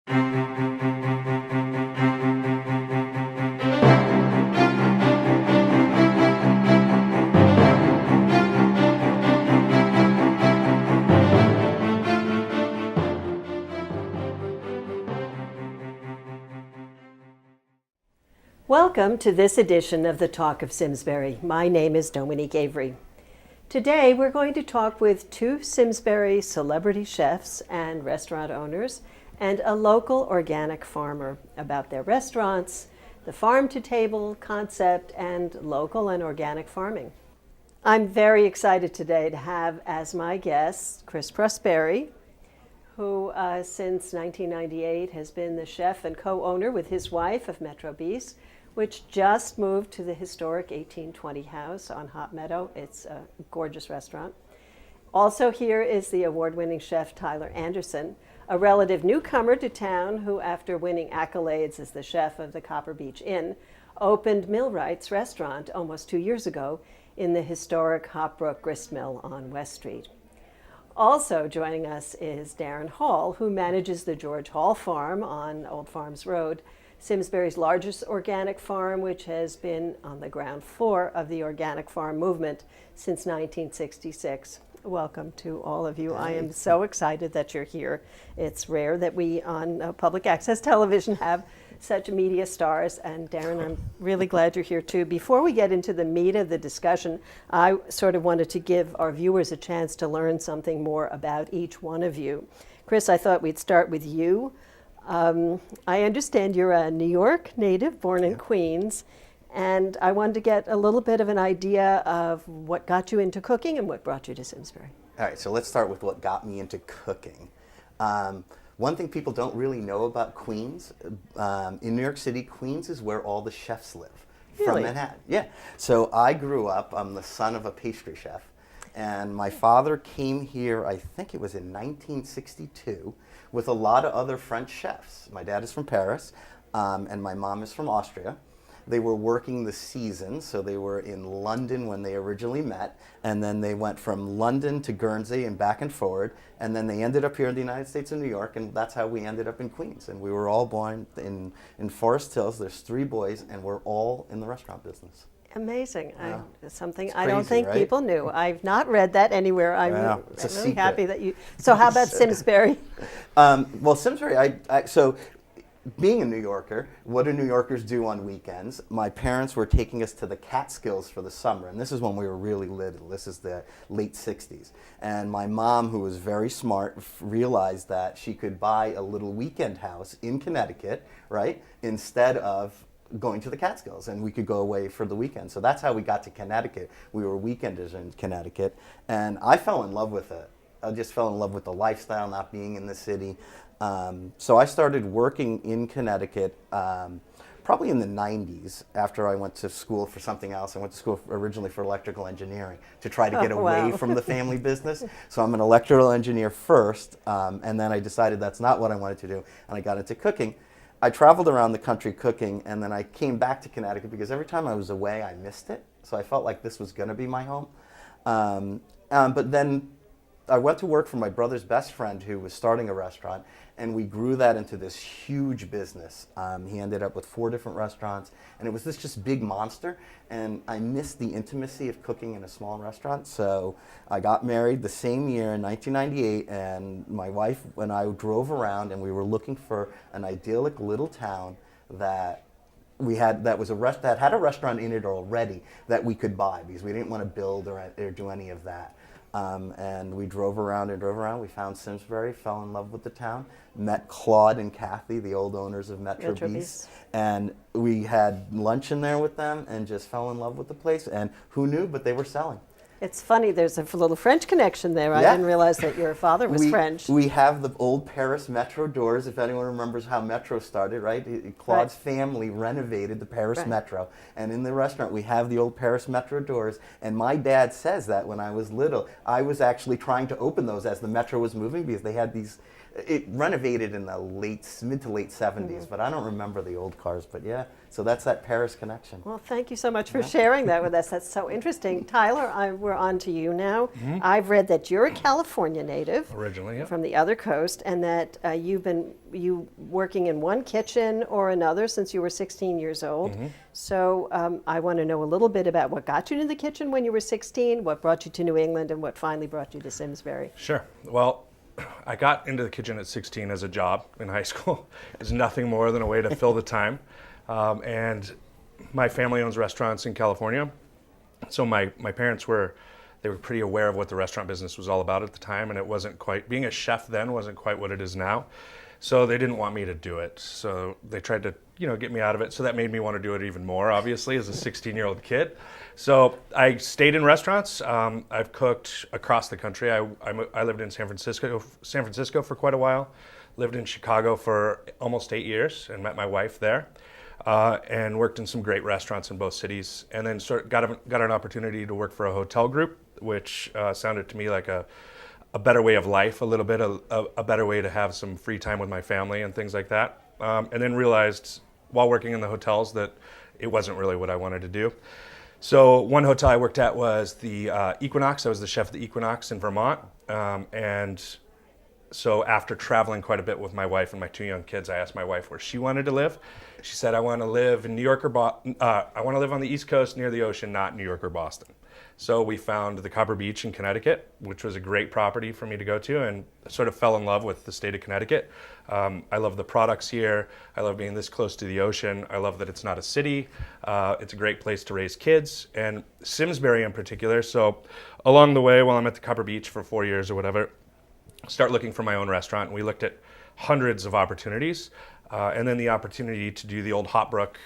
Welcome to this edition of the Talk of Simsbury. My name is Dominique Avery. Today we're going to talk with two Simsbury celebrity chefs and restaurant owners and a local organic farmer about their restaurants, the farm-to-table concept, and local and organic farming. I'm very excited today to have as my guest Chris Prosperi, who since 1998 has been the chef and co-owner with his wife of Metro Bis, which just moved to the historic 1820 house on Hot Meadow. It's a gorgeous restaurant. Also here is the award-winning chef Tyler Anderson, a relative newcomer to town who, after winning accolades as the chef of the Copper Beech Inn, opened Millwright's restaurant almost 2 years ago in the historic Hopbrook Gristmill on West Street. Also joining us is Daren Hall, who manages the George Hall Farm on Old Farms Road, Simsbury's largest organic farm, which has been on the ground floor of the organic farm movement since 1966. Welcome to all of you. I am so excited that you're here. It's rare that we on public access television have such media stars, and Daren, I'm really glad you're here too. Before we get into the meat of the discussion, I sort of wanted to give our viewers a chance to learn something more about each one of you. Chris, I thought we'd start with you. I understand you're a New York native, born in Queens, and I wanted to get a little bit of an idea of what got you into cooking and what brought you to Simsbury. All right, so let's start with what got me into cooking. One thing people don't really know about Queens, in New York City, Queens is where all the chefs live. Really? From Manhattan. Yeah. So I grew up, I'm the son of a pastry chef, and my father came here, I think it was in 1962, with a lot of other French chefs. My dad is from Paris, and my mom is from Austria. They were working the season, so they were in London when they originally met, and then they went from London to Guernsey and back and forward, and then they ended up here in the United States of New York, and that's how we ended up in Queens. And we were all born in Forest Hills. There's 3 boys, and we're all in the restaurant business. Amazing. It's something it's I don't crazy, think right? people knew. I've not read that anywhere. I'm It's a really secret. happy that you. So how about Simsbury? Well, Simsbury, so being a New Yorker, what do New Yorkers do on weekends? My parents were taking us to the Catskills for the summer, and this is when we were really little. This is the late 60s. And my mom, who was very smart, realized that she could buy a little weekend house in Connecticut, right, instead of going to the Catskills, and we could go away for the weekend. So that's how we got to Connecticut. We were weekenders in Connecticut, and I fell in love with it. I just fell in love with the lifestyle, not being in the city. So I started working in Connecticut probably in the 90s after I went to school for something else. I went to school originally for electrical engineering to try to get away from the family business. So I'm an electrical engineer first, and then I decided that's not what I wanted to do, and I got into cooking. I traveled around the country cooking, and then I came back to Connecticut because every time I was away, I missed it. So I felt like this was going to be my home. But then I went to work for my brother's best friend who was starting a restaurant, and we grew that into this huge business. He ended up with 4 different restaurants, and it was this just big monster, and I missed the intimacy of cooking in a small restaurant. So I got married the same year in 1998, and my wife and I drove around, and we were looking for an idyllic little town that we had that had a restaurant in it already that we could buy, because we didn't want to build or do any of that. And we drove around and drove around. We found Simsbury, fell in love with the town, met Claude and Kathy, the old owners of Metro Bis, and we had lunch in there with them and just fell in love with the place. And who knew, but they were selling. It's funny, there's a little French connection there. Yeah. I didn't realize that your father was French. We have the old Paris Metro doors, if anyone remembers how Metro started, right? Claude's family renovated the Paris Metro, and in the restaurant we have the old Paris Metro doors, and my dad says that when I was little, I was actually trying to open those as the Metro was moving, because they had these it renovated in the mid to late 70s, but I don't remember the old cars. But yeah, so that's that Paris connection. Well, thank you so much for sharing that with us. That's so interesting. Tyler, we're on to you now. I've read that you're a California native. Originally, yeah. From the other coast, and that you've been working in one kitchen or another since you were 16 years old. So I want to know a little bit about what got you into the kitchen when you were 16, what brought you to New England, and what finally brought you to Simsbury. Sure. Well, I got into the kitchen at 16 as a job in high school. It was nothing more than a way to fill the time. And my family owns restaurants in California. So my parents were pretty aware of what the restaurant business was all about at the time, and it wasn't quite, being a chef then wasn't quite what it is now. So they didn't want me to do it. So they tried to, get me out of it. So that made me want to do it even more, obviously, as a 16-year-old kid. So I stayed in restaurants. I've cooked across the country. I lived in San Francisco for quite a while. Lived in Chicago for almost 8 years and met my wife there. And worked in some great restaurants in both cities. And then got an opportunity to work for a hotel group, which sounded to me like a better way of life, a little bit, a better way to have some free time with my family and things like that. And then realized while working in the hotels that it wasn't really what I wanted to do. So one hotel I worked at was the Equinox. I was the chef at the Equinox in Vermont. And so after traveling quite a bit with my wife and my 2 young kids, I asked my wife where she wanted to live. She said, I want to live in New York or I want to live on the East Coast near the ocean, not New York or Boston. So we found the Copper Beach in Connecticut, which was a great property for me to go to, and sort of fell in love with the state of Connecticut. I love the products here. I love being this close to the ocean. I love that it's not a city. It's a great place to raise kids, and Simsbury in particular. So along the way, while I'm at the Copper Beach for 4 years or whatever, start looking for my own restaurant. We looked at hundreds of opportunities, and then the opportunity to do the old Hotbrook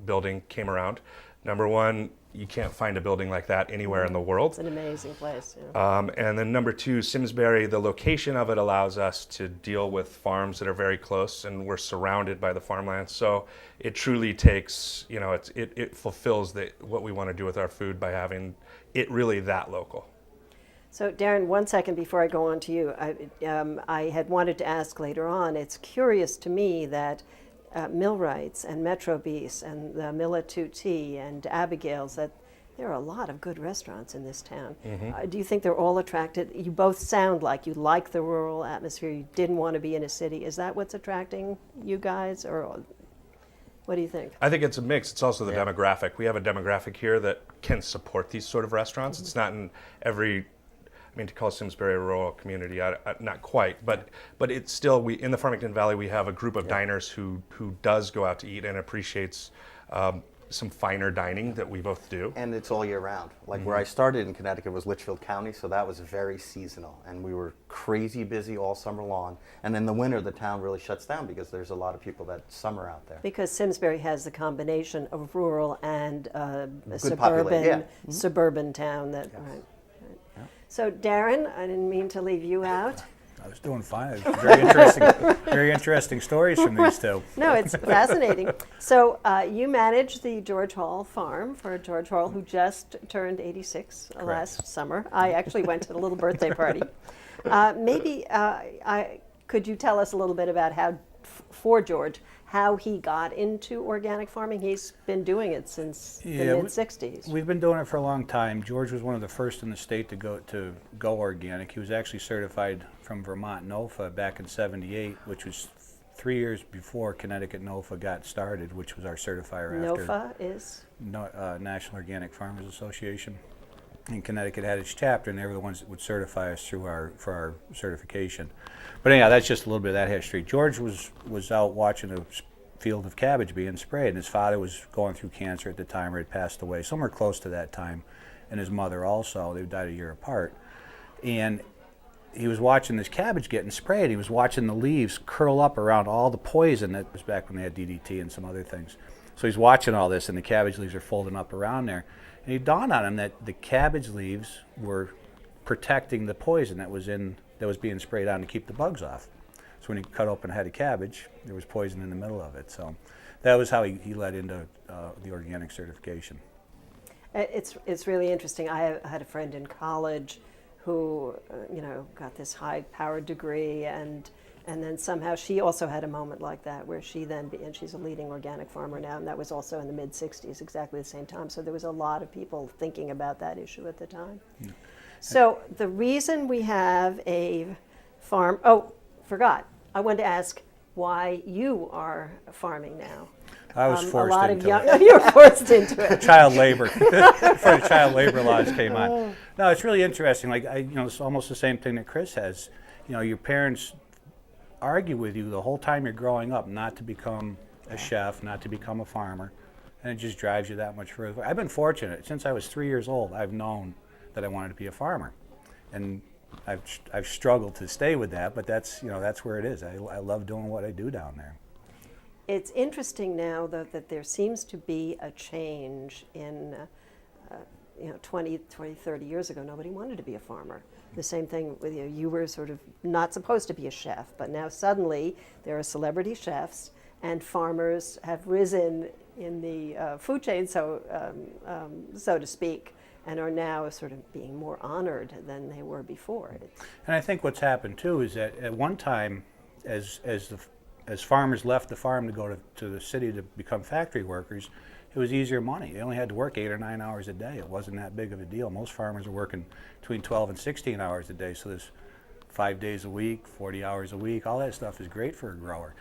building came around. Number one, you can't find a building like that anywhere in the world. It's an amazing place. Yeah. And then number two, Simsbury, the location of it allows us to deal with farms that are very close, and we're surrounded by the farmland. So it truly takes, it fulfills what we want to do with our food by having it really that local. So Daren, 1 second before I go on to you, I had wanted to ask later on, it's curious to me that Millwrights and Metro Bis and the Milla 2T and Abigail's, that there are a lot of good restaurants in this town. Do you think they're all attracted? You both sound like you like the rural atmosphere. You didn't want to be in a city. Is that what's attracting you guys, or what do you think? I think it's a mix. It's also the demographic. We have a demographic here that can support these sort of restaurants. It's not in every, to call Simsbury a rural community, not quite, but it's still, in the Farmington Valley, we have a group of diners who does go out to eat and appreciates some finer dining that we both do. And it's all year round. Like where I started in Connecticut was Litchfield County, so that was very seasonal. And we were crazy busy all summer long. And in the winter, the town really shuts down because there's a lot of people that summer out there. Because Simsbury has the combination of rural and a suburban town. That right. So Daren, I didn't mean to leave you out. I was doing fine. Very interesting stories from these two. No, it's fascinating. So you manage the George Hall farm for George Hall, who just turned 86 last summer. I actually went to the little birthday party. Could you tell us a little bit about for George, how he got into organic farming? He's been doing it since the mid-'60s. We've been doing it for a long time. George was one of the first in the state to go organic. He was actually certified from Vermont NOFA back in '78, which was 3 years before Connecticut NOFA got started, which was our certifier after. NOFA is? National Organic Farmers Association. And Connecticut had its chapter, and they were the ones that would certify us for our certification. But anyhow, that's just a little bit of that history. George was out watching a field of cabbage being sprayed, and his father was going through cancer at the time, or had passed away, somewhere close to that time, and his mother also. They died a year apart. And he was watching this cabbage getting sprayed. He was watching the leaves curl up around all the poison. That was back when they had DDT and some other things. So he's watching all this, and the cabbage leaves are folding up around there. And it dawned on him that the cabbage leaves were protecting the poison that was being sprayed on to keep the bugs off. So when he cut open a head of cabbage, there was poison in the middle of it. So that was how he led into the organic certification. It's really interesting. I had a friend in college who got this high-powered degree and And then somehow she also had a moment like that where she then, and she's a leading organic farmer now, and that was also in the mid-60s, exactly the same time. So there was a lot of people thinking about that issue at the time. Yeah. So the reason we have a farm, forgot, I wanted to ask why you are farming now. I was forced into it. You were forced into it. Child labor. Before the child labor laws came on. No, it's really interesting. Like, it's almost the same thing that Chris has. Your parents argue with you the whole time you're growing up not to become a chef, not to become a farmer, and it just drives you that much further. I've been fortunate. Since I was 3 years old, I've known that I wanted to be a farmer, and I've struggled to stay with that, but that's where it is. I love doing what I do down there. It's interesting now, though, that there seems to be a change in, 20, 30 years ago, nobody wanted to be a farmer. The same thing with you. You were sort of not supposed to be a chef, but now suddenly there are celebrity chefs, and farmers have risen in the food chain, so to speak, and are now sort of being more honored than they were before. And I think what's happened too is that at one time, as farmers left the farm to go to the city to become factory workers, it was easier money. They only had to work 8 or 9 hours a day. It wasn't that big of a deal. Most farmers are working between 12 and 16 hours a day, so there's 5 days a week, 40 hours a week. All that stuff is great for a grower.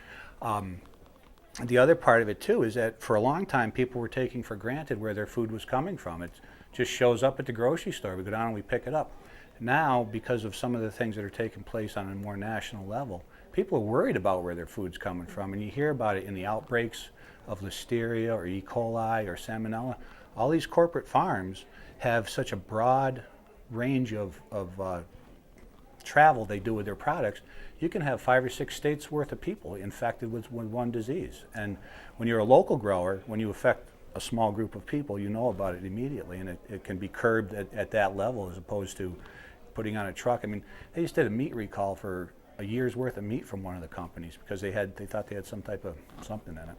The other part of it too is that for a long time people were taking for granted where their food was coming from. It just shows up at the grocery store. We go down and we pick it up. Now, because of some of the things that are taking place on a more national level, people are worried about where their food's coming from, and you hear about it in the outbreaks of Listeria or E. coli or Salmonella. All these corporate farms have such a broad range of travel they do with their products. You can have 5 or 6 states worth of people infected with one disease. And when you're a local grower, when you affect a small group of people, you know about it immediately, and it can be curbed at that level as opposed to putting on a truck. I mean, they just did a meat recall for a year's worth of meat from one of the companies because they thought they had some type of something in it.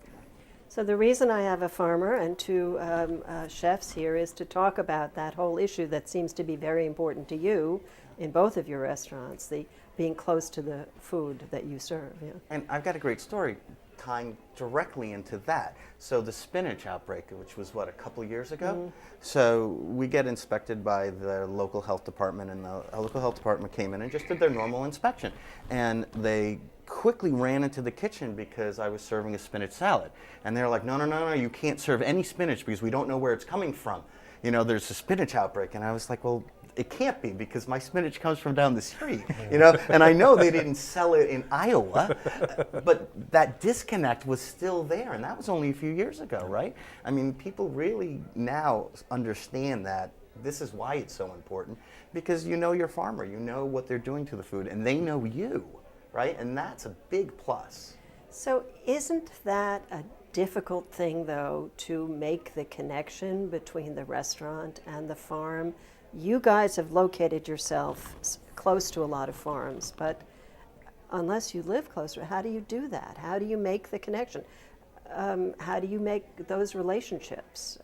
So the reason I have a farmer and 2 chefs here is to talk about that whole issue that seems to be very important to you in both of your restaurants, the being close to the food that you serve. Yeah. And I've got a great story tying directly into that. So the spinach outbreak, which was a couple of years ago. Mm-hmm. So we get inspected by the local health department, and the local health department came in and just did their normal inspection. And they quickly ran into the kitchen because I was serving a spinach salad. And they're like, no, you can't serve any spinach because we don't know where it's coming from. There's a spinach outbreak. And I was like, well, it can't be because my spinach comes from down the street, and I know they didn't sell it in Iowa, but that disconnect was still there, and that was only a few years ago, right? I mean, people really now understand that this is why it's so important, because you know your farmer, you know what they're doing to the food, and they know you, right? And that's a big plus. So isn't that a difficult thing, though, to make the connection between the restaurant and the farm? You guys have located yourself close to a lot of farms, but unless you live closer, how do you do that? How do you make the connection? How do you make those relationships?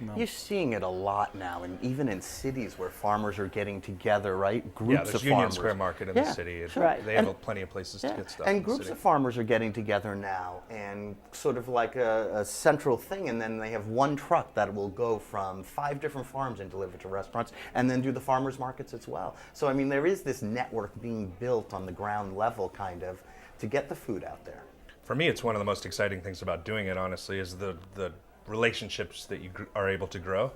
No. You're seeing it a lot now, and even in cities where farmers are getting together, right? Groups of Union farmers. Square Market in the city. Right. They have plenty of places to get stuff. And groups of farmers are getting together now, and sort of like a central thing, and then they have one truck that will go from 5 different farms and deliver to restaurants, and then do the farmers markets as well. So I mean, there is this network being built on the ground level, kind of, to get the food out there. For me, it's one of the most exciting things about doing it, honestly, is the relationships that you are able to grow.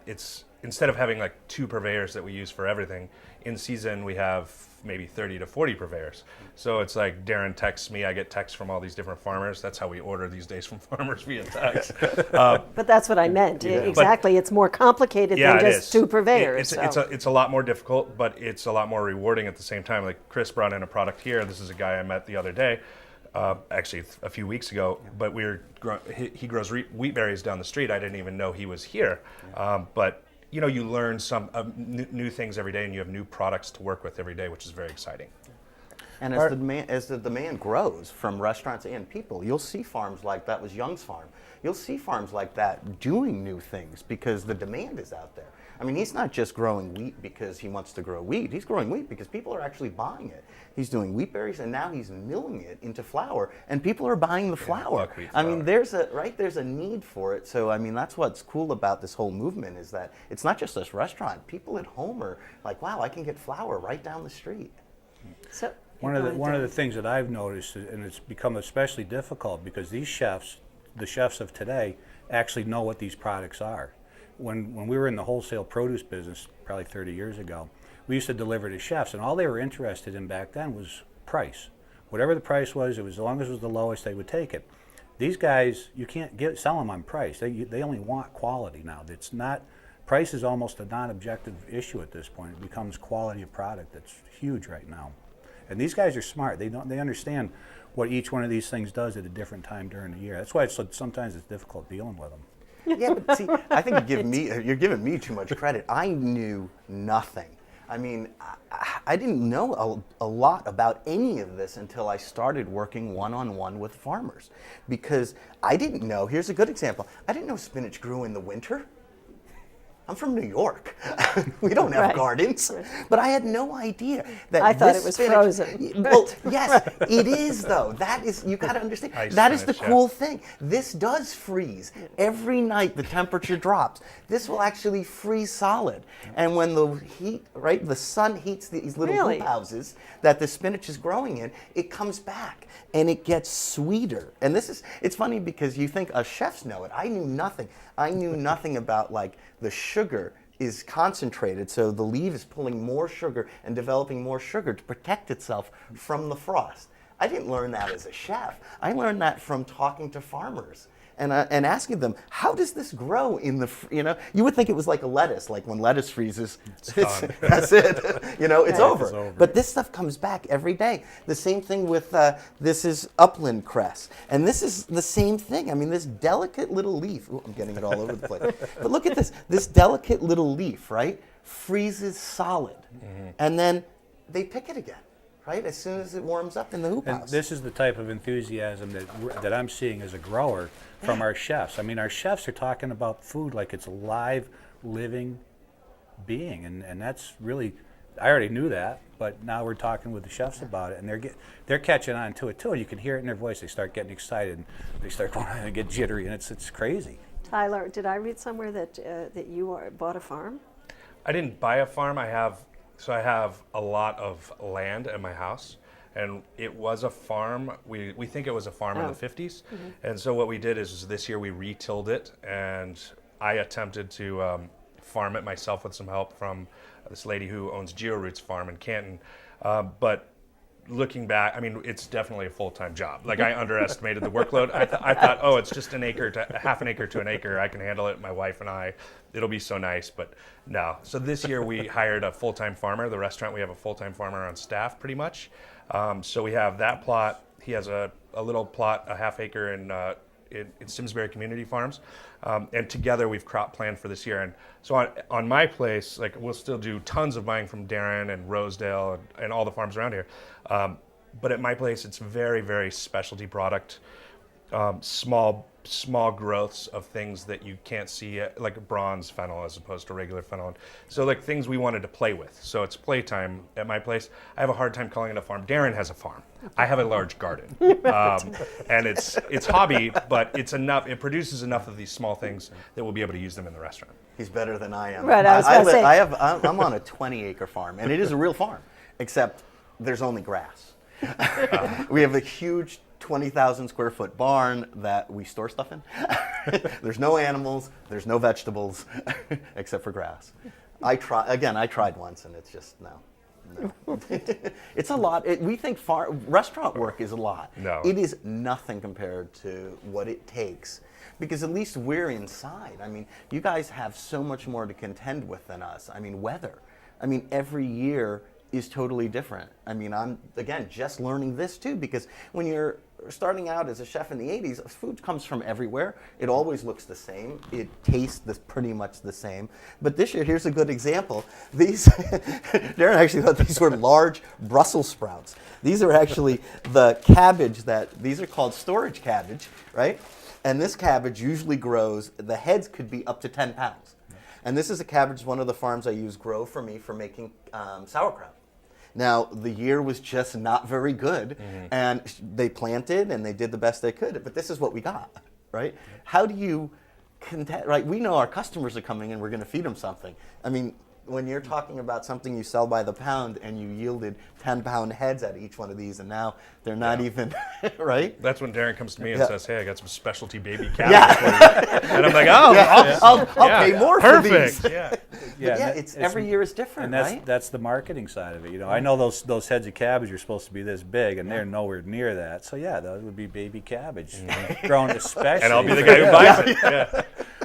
It's instead of having like 2 purveyors that we use for everything, in season we have maybe 30 to 40 purveyors. So it's like Daren texts me, I get texts from all these different farmers. That's how we order these days from farmers via text. But that's what I meant. Yeah. Exactly. It's more complicated than just 2 purveyors. It's a lot more difficult, but it's a lot more rewarding at the same time. Like Chris brought in a product here. This is a guy I met the other day. Actually a few weeks ago, but he grows wheat berries down the street. I didn't even know he was here. But you learn some new things every day, and you have new products to work with every day, which is very exciting. And as the demand grows from restaurants and people, you'll see farms like that was Young's farm. you'll see farms like that doing new things because the demand is out there. I mean, he's not just growing wheat because he wants to grow wheat. He's growing wheat because people are actually buying it. He's doing wheat berries, and now he's milling it into flour, and people are buying the flour. buckwheat I mean, flour. there's a need for it. So, I mean, that's what's cool about this whole movement is that it's not just this restaurant. People at home are like, wow, I can get flour right down the street. So One of the things that I've noticed, and it's become especially difficult because these chefs, the chefs of today, actually know what these products are. When we were in the wholesale produce business, probably 30 years ago, we used to deliver to chefs, and all they were interested in back then was price. Whatever the price was, it was as long as it was the lowest, they would take it. These guys, you can't sell them on price. They only want quality now. It's not, price is almost a non-objective issue at this point. It becomes quality of product that's huge right now. And these guys are smart. They understand what each one of these things does at a different time during the year. That's why sometimes it's difficult dealing with them. Yeah, but see, I think you're giving me too much credit. I knew nothing. I mean, I didn't know a lot about any of this until I started working one-on-one with farmers. Because I didn't know, here's a good example, I didn't know spinach grew in the winter. I'm from New York. We don't have gardens. But I had no idea that I thought this it was spinach, frozen. Well, yes, it is though. That is, you got to understand. Ice That is the spinach, cool thing. This does freeze. Every night the temperature drops. This will actually freeze solid. And when the heat, right, the sun heats these little Really? hoop houses that the spinach is growing in, it comes back and it gets sweeter. And it's funny because you think chefs know it. I knew nothing. I knew nothing about like the sugar is concentrated, so the leaf is pulling more sugar and developing more sugar to protect itself from the frost. I didn't learn that as a chef. I learned that from talking to farmers and asking them, how does this grow in the, you would think it was like a lettuce, like when lettuce freezes, done. that's it, it's over. It's over. But this stuff comes back every day. The same thing with, this is upland cress, and this is the same thing. I mean, this delicate little leaf, ooh, I'm getting it all over the place, but look at this delicate little leaf, right, freezes solid, and then they pick it again. Right, as soon as it warms up in the hoop And house. this is the type of enthusiasm that I'm seeing as a grower from our chefs. I mean, our chefs are talking about food like it's a live, living being, and that's really, I already knew that, but now we're talking with the chefs about it, and they're catching on to it too. And you can hear it in their voice. They start getting excited, and they start going and get jittery, and it's crazy. Tyler, did I read somewhere that you bought a farm? I didn't buy a farm. I have a lot of land at my house, and it was a farm. We think it was a farm in the 50s, and so what we did is this year we retilled it, and I attempted to farm it myself with some help from this lady who owns GeoRoots Farm in Canton, but looking back, I mean, it's definitely a full-time job. Like, I underestimated the workload. I thought, oh, it's just half an acre to an acre. I can handle it, my wife and I. It'll be so nice, but no. So this year we hired a full-time farmer. The restaurant, we have a full-time farmer on staff pretty much. So we have that plot. He has a little plot, a half acre in Simsbury Community Farms. And together we've crop planned for this year. And so on my place, like, we'll still do tons of buying from Daren and Rosedale and all the farms around here. But at my place, it's very, very specialty product, small growths of things that you can't see, like bronze fennel as opposed to regular fennel. So like things we wanted to play with. So it's playtime at my place. I have a hard time calling it a farm. Daren has a farm. I have a large garden. And it's hobby, but it's enough. It produces enough of these small things that we'll be able to use them in the restaurant. He's better than I am. Right, I was gonna say. I'm on a 20-acre farm, and it is a real farm, except there's only grass. We have a huge 20,000 square foot barn that we store stuff in. There's no animals, there's no vegetables, except for grass. I tried once, and it's just no. It's a lot. We think restaurant work is a lot. No. It is nothing compared to what it takes, because at least we're inside. I mean, you guys have so much more to contend with than us. I mean, weather. I mean, every year is totally different. I mean, I'm, again, just learning this too, because when you're starting out as a chef in the 80s, food comes from everywhere. It always looks the same. It tastes pretty much the same. But this year, here's a good example. These, Daren actually thought these were large Brussels sprouts. These are actually the cabbage these are called storage cabbage, right? And this cabbage usually grows, the heads could be up to 10 pounds. And this is a cabbage one of the farms I use grow for me for making sauerkraut. Now, the year was just not very good, and they planted and they did the best they could, but this is what we got, right? How do you right? We know our customers are coming and we're going to feed them something. I mean, when you're talking about something you sell by the pound and you yielded 10-pound heads at each one of these, and now they're not even, right? That's when Daren comes to me and says, "Hey, I got some specialty baby cabbage for you." And I'm like, "Oh, I'll pay more perfect." for these. Yeah. Yeah, it's every year is different, and right? that's the marketing side of it. You know, I know those heads of cabbage are supposed to be this big, and they're nowhere near that. So yeah, those would be baby cabbage, grown especially. And I'll be the guy who buys it. Yeah.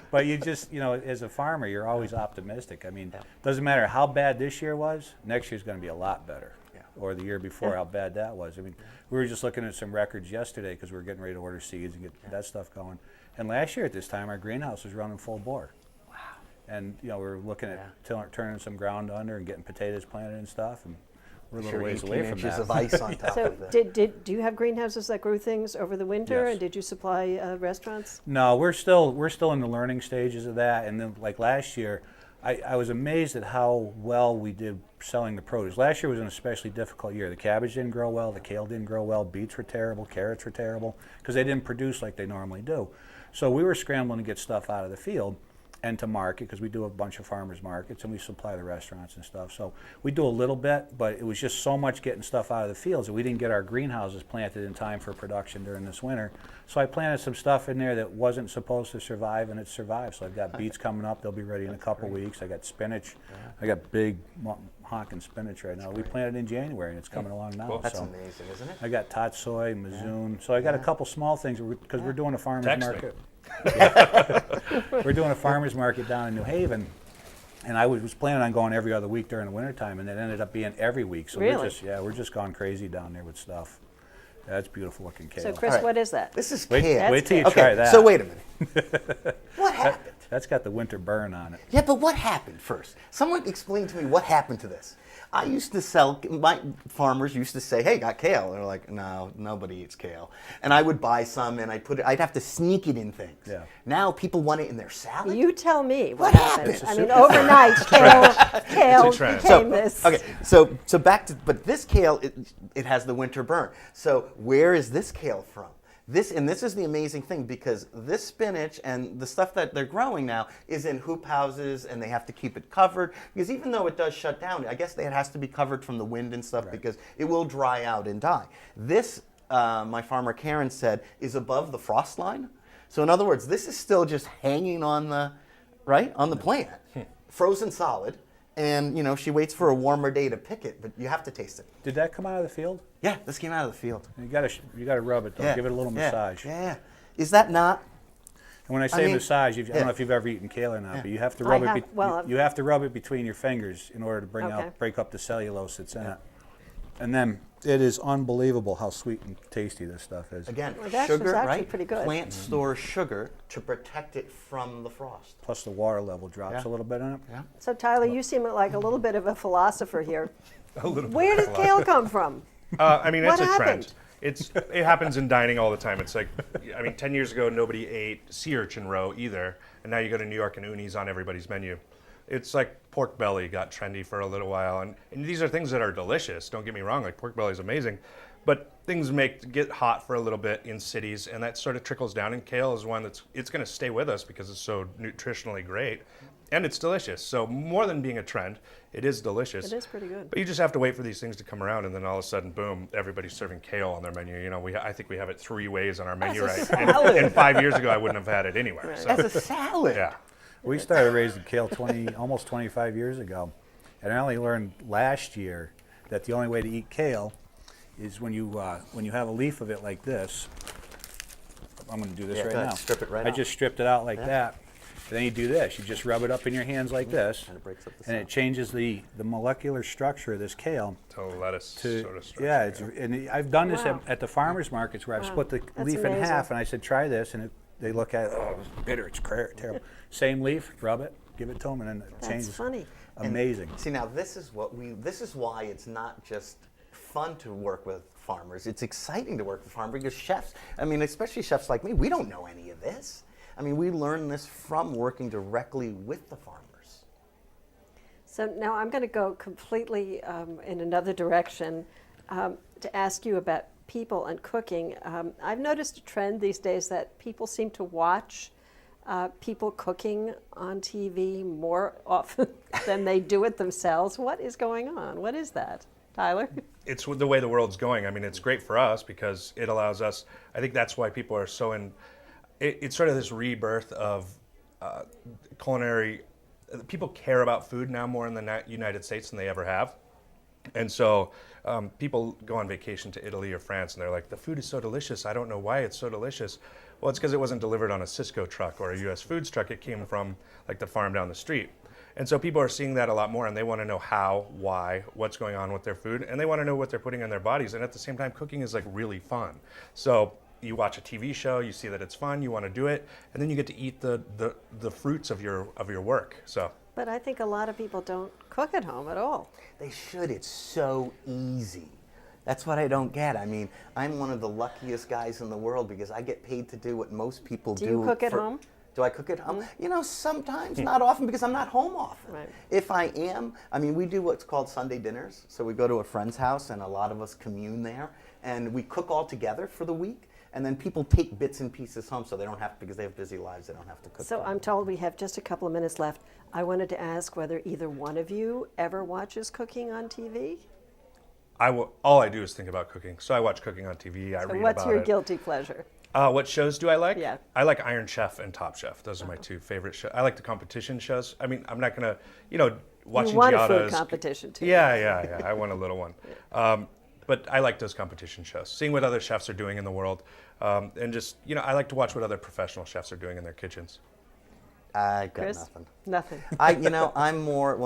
But you just, you know, as a farmer, you're always optimistic. I mean, doesn't matter how bad this year was, next year's going to be a lot better. Or the year before, how bad that was. I mean, we were just looking at some records yesterday because we were getting ready to order seeds and get that stuff going. And last year at this time, our greenhouse was running full bore. Wow. And, you know, we were looking at turning some ground under and getting potatoes planted and stuff. And we're a little ways away from inches that. of ice on top So of that. do you have greenhouses that grew things over the winter, Yes. and did you supply restaurants? No, we're still in the learning stages of that. And then, like last year, I was amazed at how well we did selling the produce. Last year was an especially difficult year. The cabbage didn't grow well, the kale didn't grow well, beets were terrible, carrots were terrible, because they didn't produce like they normally do. So we were scrambling to get stuff out of the field and to market, because we do a bunch of farmers markets and we supply the restaurants and stuff. So we do a little bit, but it was just so much getting stuff out of the fields that we didn't get our greenhouses planted in time for production during this winter. So I planted some stuff in there that wasn't supposed to survive, and it survived. So I've got beets coming up, they'll be ready in a couple weeks. I got spinach, I got big honking spinach right now. We planted in January and it's coming along now. Cool. That's so amazing, isn't it? I got tatsoi, mizoon. So I got a couple small things because we're doing a farmer's Text me. market. We're doing a farmer's market down in New Haven, and I was planning on going every other week during the wintertime, and it ended up being every week. So Really? we're just gone crazy down there with stuff. That's beautiful looking kale. So, Chris, All right. what is that? This is wait, kale. wait till you That's try Okay, that. so wait a minute. What happened? That's got the winter burn on it. Yeah, but what happened first? Someone explain to me what happened to this. I used to sell, my farmers used to say, "Hey, got kale?" And they're like, "No, nobody eats kale." And I would buy some and I'd have to sneak it in things. Yeah. Now people want it in their salad. You tell me what What happened. happened? I mean, overnight, kale trend. became this. Okay, so back to, but this kale, it has the winter burn. So where is this kale from? This is the amazing thing, because this spinach and the stuff that they're growing now is in hoop houses, and they have to keep it covered, because even though it does shut down, I guess it has to be covered from the wind and stuff, because it will dry out and die. This, my farmer Karen said, is above the frost line. So in other words, this is still just hanging on the, on the plant, frozen solid. And, she waits for a warmer day to pick it, but you have to taste it. Did that come out of the field? Yeah, this came out of the field. You gotta rub it though. Give it a little massage. Yeah. Is that not? And when I say mean, massage, I don't know if you've ever eaten kale or not, but you have to I rub have. it. Well, You have to rub it between your fingers in order to Okay. break up the cellulose that's in it. And then it is unbelievable how sweet and tasty this stuff is. Again, Well, that sugar, was actually right? pretty good. Plant stores sugar to protect it from the frost. Plus the water level drops Yeah. a little bit in it. Yeah. So, Tyler, you seem like a little bit of a philosopher here. A little bit Where of did a lot. kale come from? I mean, What it's a happened? trend. It happens in dining all the time. It's like, 10 years ago, nobody ate sea urchin roe either, and now you go to New York and uni's on everybody's menu. It's like pork belly got trendy for a little while, and these are things that are delicious. Don't get me wrong, like pork belly is amazing, but things get hot for a little bit in cities, and that sort of trickles down. And kale is one it's going to stay with us because it's so nutritionally great, and it's delicious. So more than being a trend, it is delicious. It is pretty good. But you just have to wait for these things to come around, and then all of a sudden, boom, everybody's serving kale on their menu. I think we have it 3 ways on our menu That's a right. salad. And 5 years ago, I wouldn't have had it anywhere. So, As a salad. yeah. We started raising kale almost 25 years ago, and I only learned last year that the only way to eat kale is when you have a leaf of it like this. I'm going to do this Yeah, right go ahead. now. Strip it right I off. just stripped it out like that. And then you do this. You just rub it up in your hands like this, And it breaks up the and it cell. changes the molecular structure of this kale. To lettuce sort of structure. Yeah, and I've done this Wow. at the farmers markets where I've split the That's leaf in amazing. half, and I said, try this, and they look at it, oh, it's bitter, it's terrible. Same leaf, rub it, give it to them, and then it That's changes. funny. Amazing. See, now this is why it's not just fun to work with farmers. It's exciting to work with farmers because chefs, I mean, especially chefs like me, we don't know any of this. I mean, we learn this from working directly with the farmers. So now I'm going to go completely in another direction to ask you about people and cooking. I've noticed a trend these days that people seem to watch people cooking on TV more often than they do it themselves. What is going on? What is that, Tyler? It's the way the world's going. I mean, it's great for us because it allows us, I think that's why people are so it's sort of this rebirth of culinary. People care about food now more in the United States than they ever have. And so people go on vacation to Italy or France and they're like, the food is so delicious. I don't know why it's so delicious. Well, it's because it wasn't delivered on a Cisco truck or a US Foods truck. It came from like the farm down the street. And so people are seeing that a lot more and they want to know how, why, what's going on with their food. And they want to know what they're putting in their bodies. And at the same time, cooking is like really fun. So you watch a TV show, you see that it's fun, you want to do it, and then you get to eat the fruits of your work. So. But I think a lot of people don't cook at home at all. They should. It's so easy. That's what I don't get. I mean, I'm one of the luckiest guys in the world because I get paid to do what most people do. Do you cook at home? Do I cook at home? You know, sometimes, not often because I'm not home often. Right. If I am, I mean, we do what's called Sunday dinners. So we go to a friend's house and a lot of us commune there and we cook all together for the week. And then people take bits and pieces home so they don't have to, because they have busy lives, they don't have to cook. So I'm told we have just a couple of minutes left. I wanted to ask whether either one of you ever watches cooking on TV? All I do is think about cooking. So I watch cooking on TV, I read about it. What's your guilty pleasure? What shows do I like? Yeah. I like Iron Chef and Top Chef. Those are my two favorite shows. I like the competition shows. I mean, I'm not going to, watching You won a Giotto's. food competition too. Yeah. I won a little one. But I like those competition shows, seeing what other chefs are doing in the world. And just, I like to watch what other professional chefs are doing in their kitchens. I got Chris? nothing. Nothing. I'm more,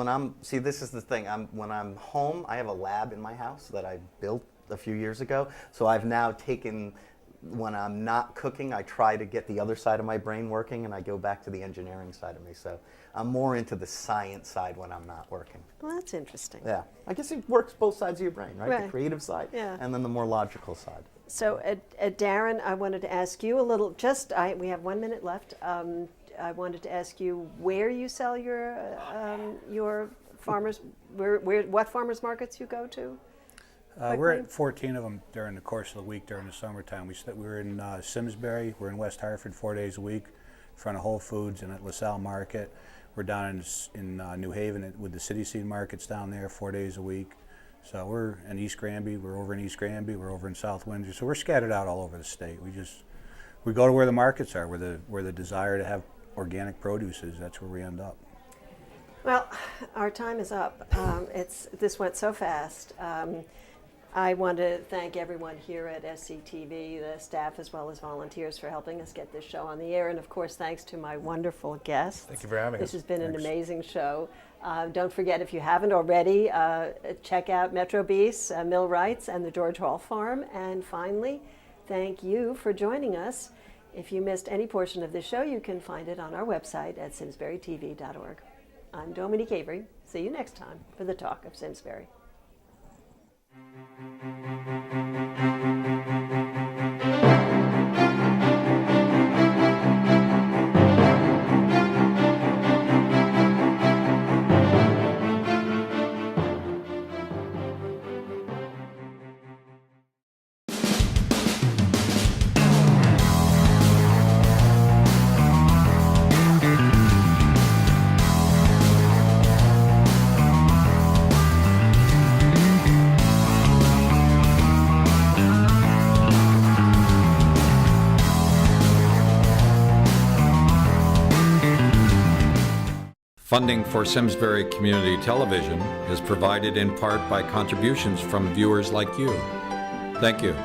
this is the thing, when I'm home, I have a lab in my house that I built a few years ago. So I've now taken, when I'm not cooking, I try to get the other side of my brain working and I go back to the engineering side of me. So I'm more into the science side when I'm not working. Well, that's interesting. Yeah. I guess it works both sides of your brain, right? Right. The creative side and then the more logical side. So, Daren, I wanted to ask you a little, we have 1 minute left. I wanted to ask you where you sell your farmers, what farmers markets you go to? We're at 14 of them during the course of the week during the summertime. We're in Simsbury, we're in West Hartford 4 days a week, in front of Whole Foods and at LaSalle Market. We're down in New Haven with the City Seed Markets down there 4 days a week. So we're in East Granby, we're over in East Granby, we're over in South Windsor. So we're scattered out all over the state. We go to where the markets are, where the desire to have organic produce is. That's where we end up. Well, our time is up. This went so fast. I want to thank everyone here at SCTV, the staff as well as volunteers, for helping us get this show on the air. And of course, thanks to my wonderful guests. Thank you for having us. This has been an amazing show. Don't forget, if you haven't already, check out Metro Beast, Mill Wrights, and the George Hall Farm. And finally, thank you for joining us. If you missed any portion of this show, you can find it on our website at simsburytv.org. I'm Dominique Avery. See you next time for the Talk of Simsbury. Funding for Simsbury Community Television is provided in part by contributions from viewers like you. Thank you.